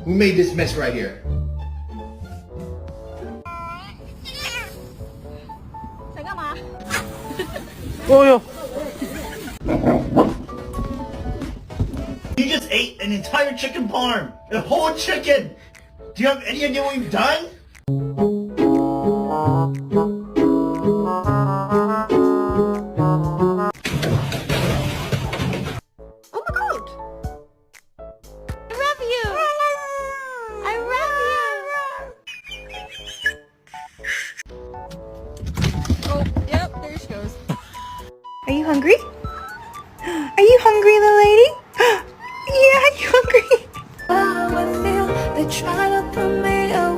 Who made this mess right here? Oh, You just ate an entire chicken parm. A whole chicken. Do you have any idea what you've done? Oh my god! I love you! I love you! Oh, yep, there she goes. Are you hungry? Are you hungry, little lady?